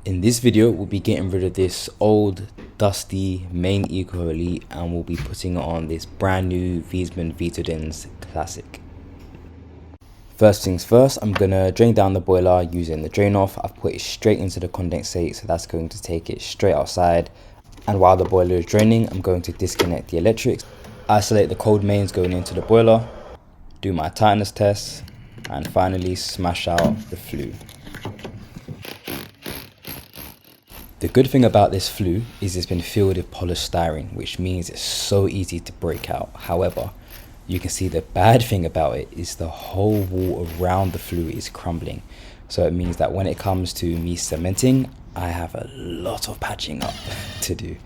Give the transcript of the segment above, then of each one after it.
In this video, we'll be getting rid of this old, dusty main Eco Elite and we'll be putting it on this brand new Viessmann Vitodens Classic. First things first, I'm going to drain down the boiler using the drain off. I've put it straight into the condensate, so that's going to take it straight outside. And while the boiler is draining, I'm going to disconnect the electrics, isolate the cold mains going into the boiler, do my tightness test, and finally smash out the flue. The good thing about this flue is it's been filled with polystyrene, which means it's so easy to break out. However, you can see the bad thing about it is the whole wall around the flue is crumbling. So it means that when it comes to me cementing, I have a lot of patching up to do.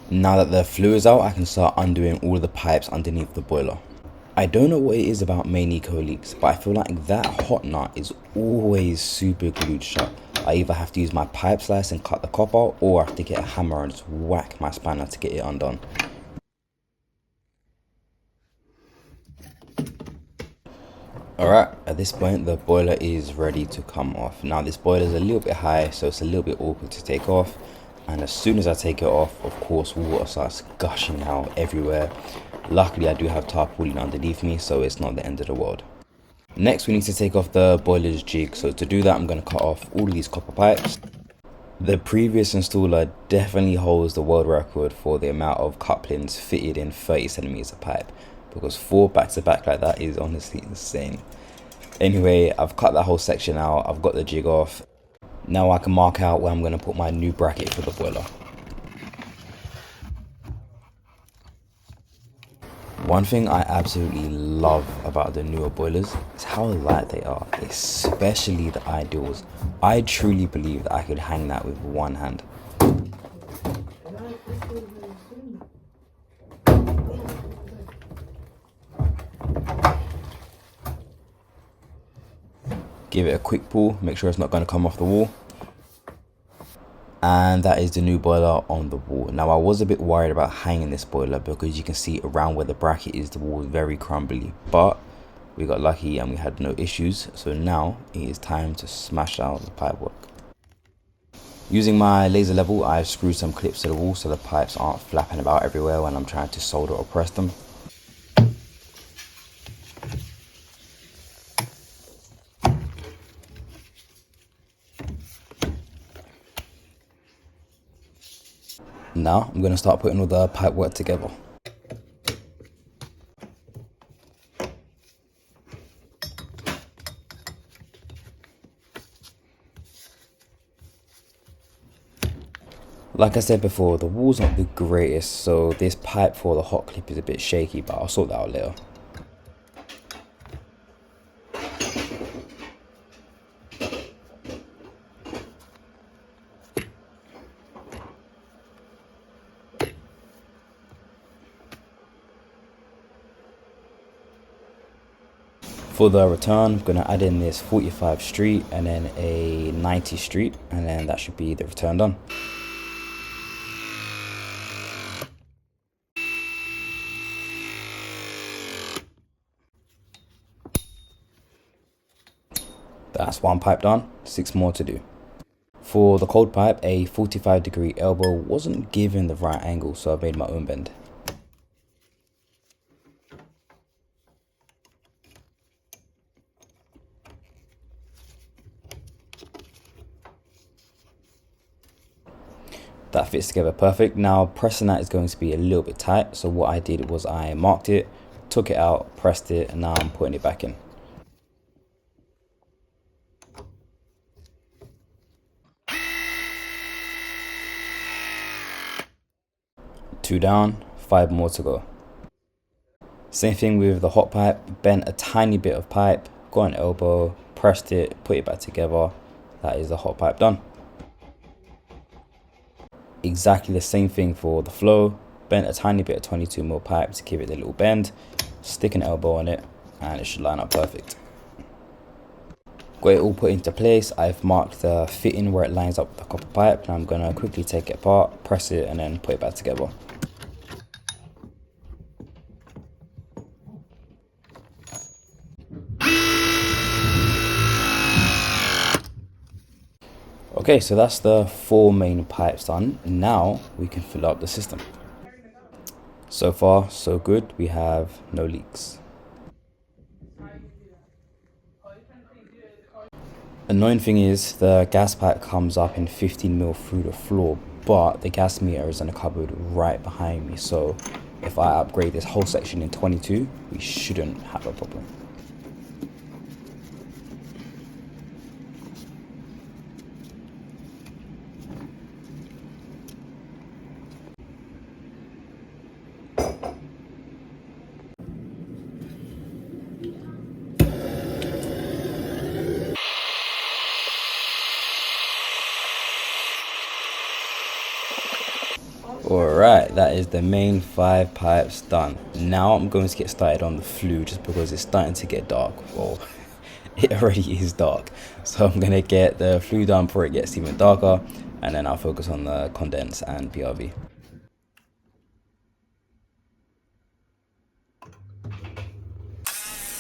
Now that the flue is out, I can start undoing all of the pipes underneath the boiler. I don't know what it is about main Eco leaks, but I feel like that hot nut is always super glued shut. I either have to use my pipe slice and cut the copper, or I have to get a hammer and just whack my spanner to get it undone. Alright, at this point the boiler is ready to come off. Now this boiler is a little bit high, so it's a little bit awkward to take off. And as soon as I take it off, of course, water starts gushing out everywhere. Luckily, I do have tarpaulin underneath me, so it's not the end of the world. Next, we need to take off the boiler's jig. So to do that, I'm going to cut off all of these copper pipes. The previous installer definitely holds the world record for the amount of couplings fitted in 30 centimeters of pipe, because 4 back to back like that is honestly insane. Anyway, I've cut that whole section out. I've got the jig off. Now I can mark out where I'm going to put my new bracket for the boiler. One thing I absolutely love about the newer boilers is how light they are, especially the ideals. I truly believe that I could hang that with one hand. Give it a quick pull, make sure it's not going to come off the wall. And that is the new boiler on the wall. Now I was a bit worried about hanging this boiler because you can see around where the bracket is, the wall is very crumbly. But we got lucky and we had no issues. So now it is time to smash out the pipework. Using my laser level, I screwed some clips to the wall so the pipes aren't flapping about everywhere when I'm trying to solder or press them. Now I'm going to start putting all the pipework together. Like I said before, the wall's not the greatest, so this pipe for the hot clip is a bit shaky, but I'll sort that out later. For the return, I'm going to add in this 45 street and then a 90 street, and then that should be the return done. That's one pipe done, 6 more to do. For the cold pipe, a 45-degree elbow wasn't given the right angle, so I made my own bend. That fits together perfect. Now pressing that is going to be a little bit tight, so what I did was I marked it, took it out, pressed it, and now I'm putting it back in. Two down, 5 more to go. Same thing with the hot pipe, bent a tiny bit of pipe, got an elbow, pressed it, put it back together. That is the hot pipe done. Exactly the same thing for the flow, bent a tiny bit of 22mm pipe to give it a little bend, stick an elbow on it, and it should line up perfect. Got it all put into place. I've marked the fitting where it lines up with the copper pipe, and I'm gonna quickly take it apart, press it, and then put it back together. Okay, so that's the 4 main pipes done. Now we can fill up the system. So far, so good. We have no leaks. Annoying thing is the gas pipe comes up in 15mm through the floor, but the gas meter is in a cupboard right behind me. So if I upgrade this whole section in 22, we shouldn't have a problem. Alright, that is the main 5 pipes done. Now I'm going to get started on the flue just because it's starting to get dark. Well, it already is dark. So I'm going to get the flue done before it gets even darker, and then I'll focus on the condense and PRV.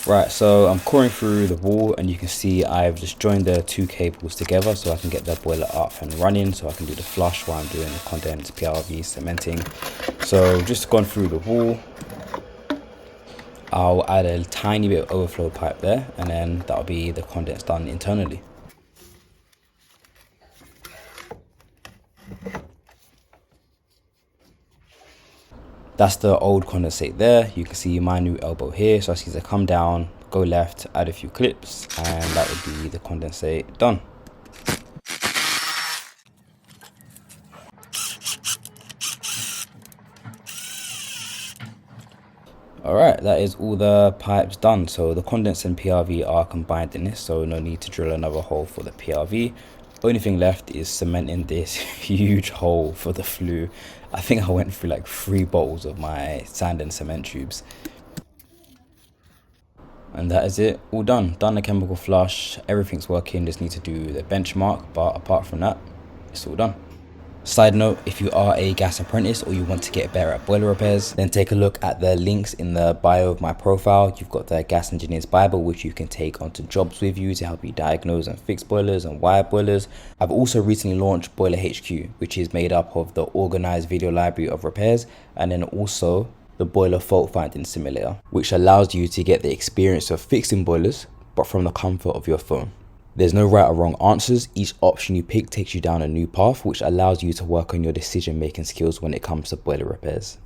Right, so I'm coring through the wall, and you can see I've just joined the 2 cables together so I can get the boiler up and running, so I can do the flush while I'm doing the condense, PRV, cementing. So just gone through the wall. I'll add a tiny bit of overflow pipe there, and then that'll be the condense done internally. That's the old condensate there. You can see my new elbow here. So I see to come down, go left, add a few clips, and that would be the condensate done. Alright, that is all the pipes done. So the condense and PRV are combined in this, so no need to drill another hole for the PRV. Only thing left is cementing this huge hole for the flue. I think I went through like 3 bottles of my sand and cement tubes. And that is it, all done. Done the chemical flush, everything's working, just need to do the benchmark, but apart from that, it's all done. Side note, if you are a gas apprentice or you want to get better at boiler repairs, then take a look at the links in the bio of my profile. You've got the Gas Engineer's Bible, which you can take onto jobs with you to help you diagnose and fix boilers and wire boilers. I've also recently launched Boiler HQ, which is made up of the organized video library of repairs, and then also the boiler fault finding simulator, which allows you to get the experience of fixing boilers, but from the comfort of your phone. There's no right or wrong answers. Each option you pick takes you down a new path, which allows you to work on your decision making skills when it comes to boiler repairs.